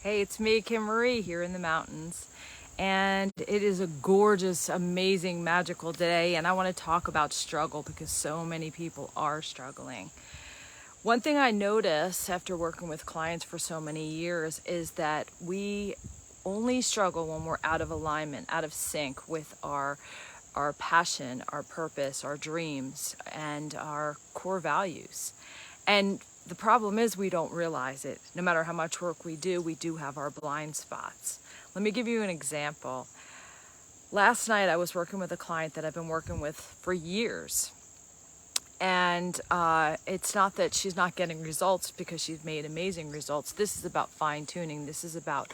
Hey, it's me, Kim Marie, here in the mountains. And it is a gorgeous, amazing, magical day. And I want to talk about struggle because so many people are struggling. One thing I notice after working with clients for so many years is that we only struggle when we're out of alignment, out of sync with our passion, our purpose, our dreams, and our core values. And the problem is we don't realize it. No matter how much work we do have our blind spots. Let me give you an example. Last night I was working with a client that I've been working with for years. And it's not that she's not getting results because she's made amazing results. This is about fine-tuning. This is about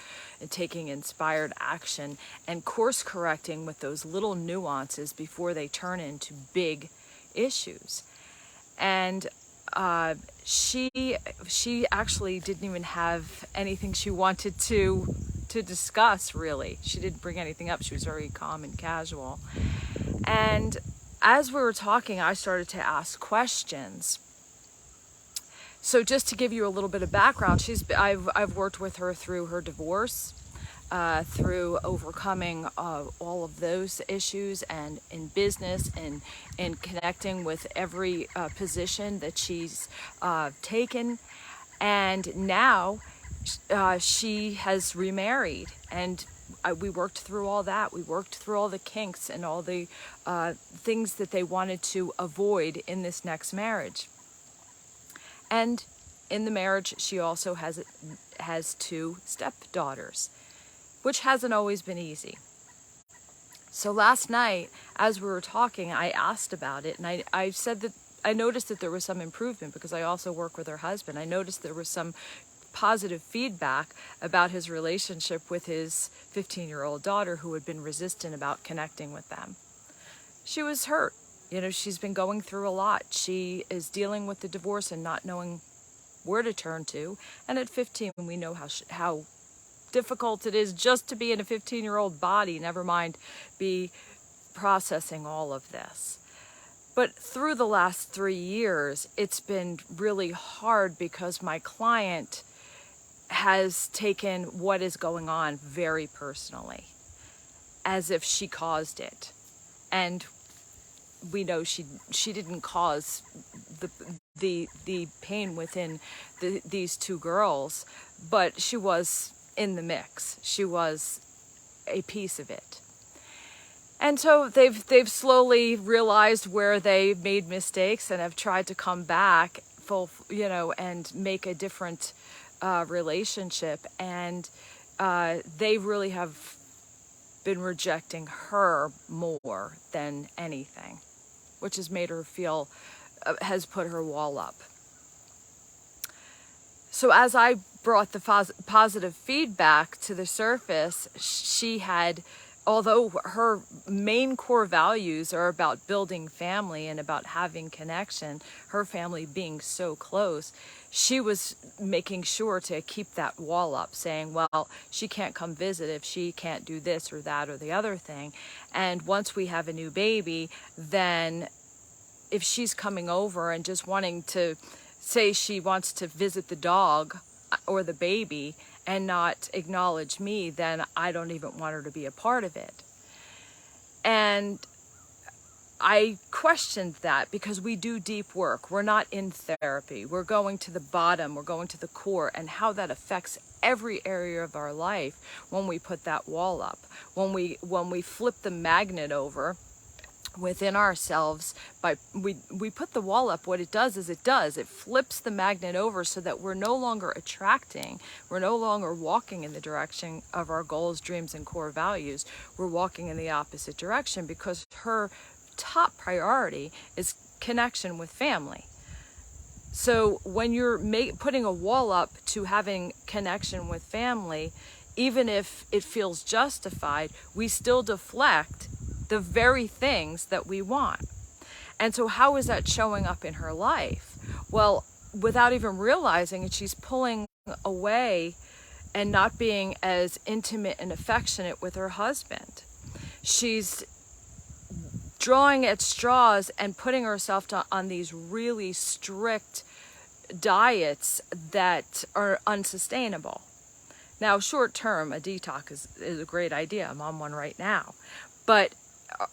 taking inspired action and course correcting with those little nuances before they turn into big issues. And she actually didn't even have anything she wanted to discuss, really. She didn't bring anything up. She was very calm and casual. And as we were talking, I started to ask questions. So just to give you a little bit of background, I've worked with her through her divorce, through overcoming all of those issues, and in business, and in connecting with every position that she's taken. And now she has remarried, and we worked through all that. We worked through all the kinks and all the things that they wanted to avoid in this next marriage. And in the marriage, she also has two stepdaughters, which hasn't always been easy. So last night, as we were talking, I asked about it, and I said that I noticed that there was some improvement because I also work with her husband. I noticed there was some positive feedback about his relationship with his 15-year-old daughter, who had been resistant about connecting with them. She was hurt. She's been going through a lot. She is dealing with the divorce and not knowing where to turn to. And at 15, we know how difficult it is just to be in a 15-year-old body, never mind be processing all of this. But through the last 3 years, it's been really hard because my client has taken what is going on very personally, as if she caused it. And we know she didn't cause the pain within these two girls, but she was in the mix. She was a piece of it. And so they've slowly realized where they made mistakes and have tried to come back and make a different relationship. And they really have been rejecting her more than anything, which has made her feel, has put her wall up. So as I brought the positive feedback to the surface, she had, although her main core values are about building family and about having connection, her family being so close, she was making sure to keep that wall up, saying, well, she can't come visit if she can't do this or that or the other thing. And once we have a new baby, then if she's coming over and just wanting to say she wants to visit the dog or the baby and not acknowledge me, then I don't even want her to be a part of it. And I questioned that because we do deep work. We're not in therapy. We're going to the bottom. We're going to the core, and how that affects every area of our life when we put that wall up. When we flip the magnet over within ourselves, we put the wall up, what it does is it flips the magnet over so that we're no longer attracting, we're no longer walking in the direction of our goals, dreams, and core values. We're walking in the opposite direction because her top priority is connection with family. So when you're putting a wall up to having connection with family, even if it feels justified, we still deflect the very things that we want. And so how is that showing up in her life? Well, without even realizing it, she's pulling away and not being as intimate and affectionate with her husband. She's drawing at straws and putting herself on these really strict diets that are unsustainable. Now, short term, a detox is a great idea. I'm on one right now. But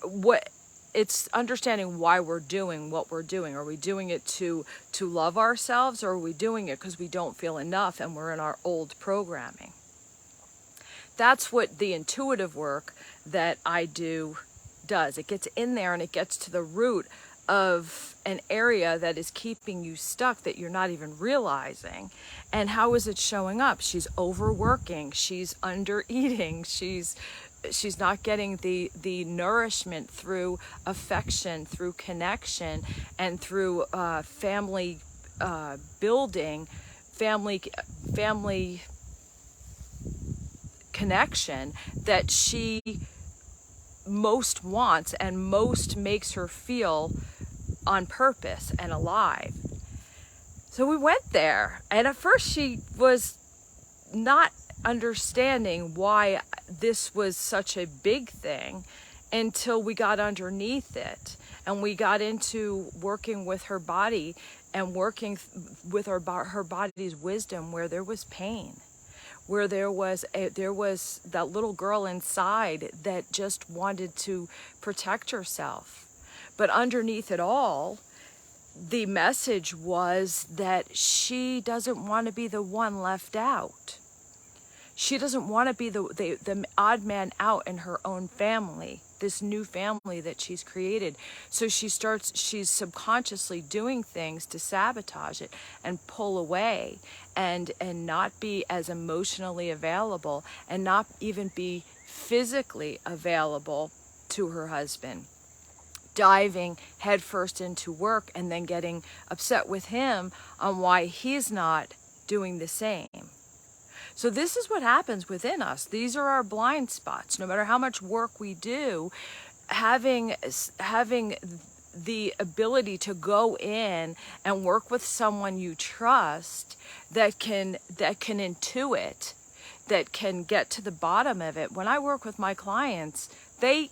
what it's understanding why we're doing what we're doing. Are we doing it to love ourselves, or are we doing it because we don't feel enough and we're in our old programming? That's what the intuitive work that I do does. It gets in there and it gets to the root of an area that is keeping you stuck that you're not even realizing. And how is it showing up? She's overworking, she's under eating, she's not getting the nourishment through affection, through connection, and through family building, family connection that she most wants and most makes her feel on purpose and alive. So we went there, and at first she was not understanding why this was such a big thing until we got underneath it and we got into working with her body and working with her body's wisdom, where there was pain, where there was that little girl inside that just wanted to protect herself. But underneath it all, the message was that she doesn't want to be the one left out. She doesn't want to be the odd man out in her own family, this new family that she's created. So she's subconsciously doing things to sabotage it and pull away and not be as emotionally available and not even be physically available to her husband. Diving headfirst into work and then getting upset with him on why he's not doing the same. So this is what happens within us. These are our blind spots. No matter how much work we do, having the ability to go in and work with someone you trust that can intuit, that can get to the bottom of it. When I work with my clients, they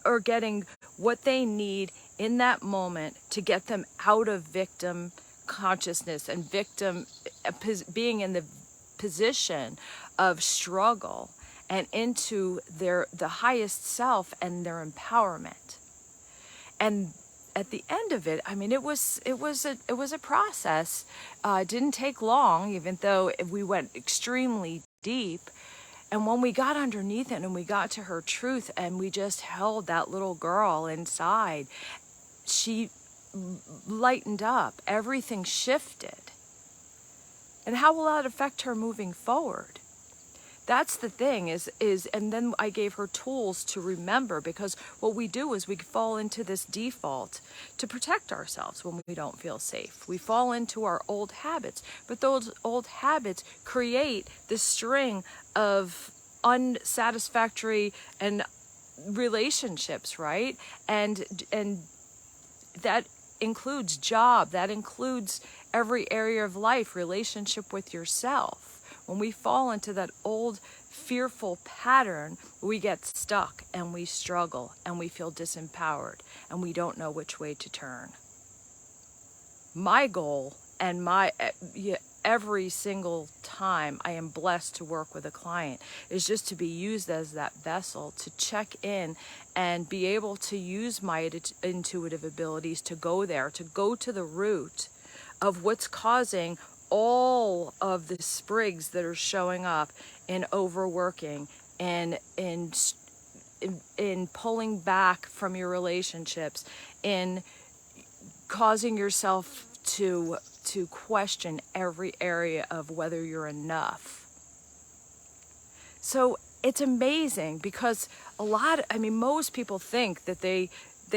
are getting what they need in that moment to get them out of victim consciousness and being in the position of struggle and into the highest self and their empowerment. And at the end of it, I mean, it was a process. It didn't take long, even though we went extremely deep. And when we got underneath it and we got to her truth and we just held that little girl inside, she lightened up. Everything shifted. And how will that affect her moving forward? That's the thing and then I gave her tools to remember, because what we do is we fall into this default to protect ourselves when we don't feel safe. We fall into our old habits, but those old habits create this string of unsatisfactory and relationships, right? And that includes job, that includes every area of life, relationship with yourself. When we fall into that old fearful pattern, we get stuck and we struggle and we feel disempowered and we don't know which way to turn. My goal and every single time I am blessed to work with a client is just to be used as that vessel to check in and be able to use my intuitive abilities to go there, to go to the root of what's causing all of the sprigs that are showing up in overworking and in pulling back from your relationships, in causing yourself to question every area of whether you're enough. So it's amazing, because most people think that they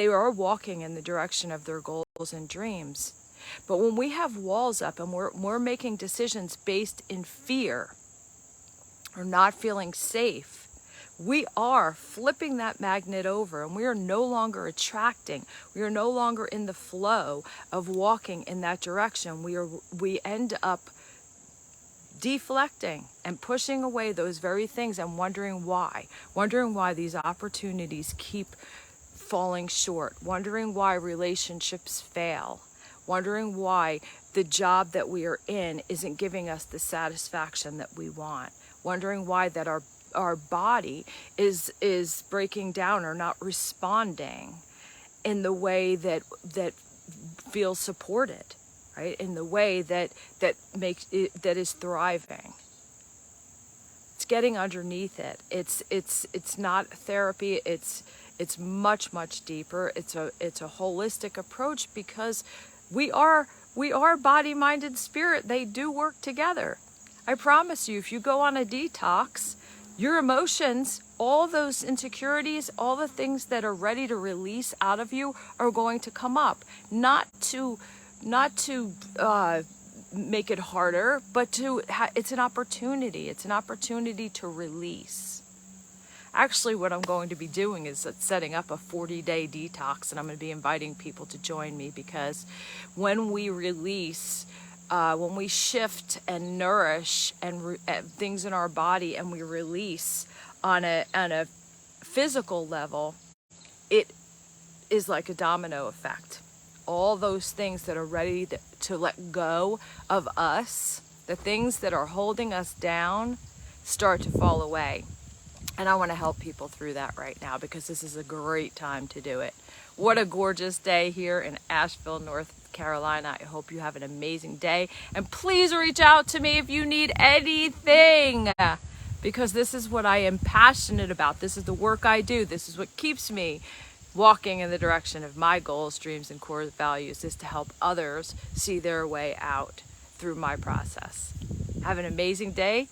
are walking in the direction of their goals and dreams. But when we have walls up and we're making decisions based in fear or not feeling safe, we are flipping that magnet over, and we are no longer attracting. We are no longer in the flow of walking in that direction. We end up deflecting and pushing away those very things and wondering why these opportunities keep falling short, wondering why relationships fail, wondering why the job that we are in isn't giving us the satisfaction that we want, wondering why that our body is breaking down or not responding in the way that feels supported, right? In the way that makes it, that is thriving. It's getting underneath it. It's not therapy. It's much deeper. It's a holistic approach, because we are body, mind, and spirit. They do work together. I promise you, if you go on a detox, your emotions, all those insecurities, all the things that are ready to release out of you are going to come up. Not to make it harder, but it's an opportunity. It's an opportunity to release. Actually, what I'm going to be doing is setting up a 40-day detox, and I'm going to be inviting people to join me, because when we release, when we shift and nourish and things in our body, and we release on a physical level, it is like a domino effect. All those things that are ready to let go of us, the things that are holding us down, start to fall away. And I want to help people through that right now, because this is a great time to do it. What a gorgeous day here in Asheville, North Carolina. I hope you have an amazing day. And please reach out to me if you need anything, because this is what I am passionate about. This is the work I do. This is what keeps me walking in the direction of my goals, dreams, and core values, is to help others see their way out through my process. Have an amazing day.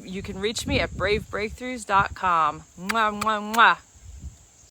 You can reach me at bravebreakthroughs.com. Mwah, mwah, mwah.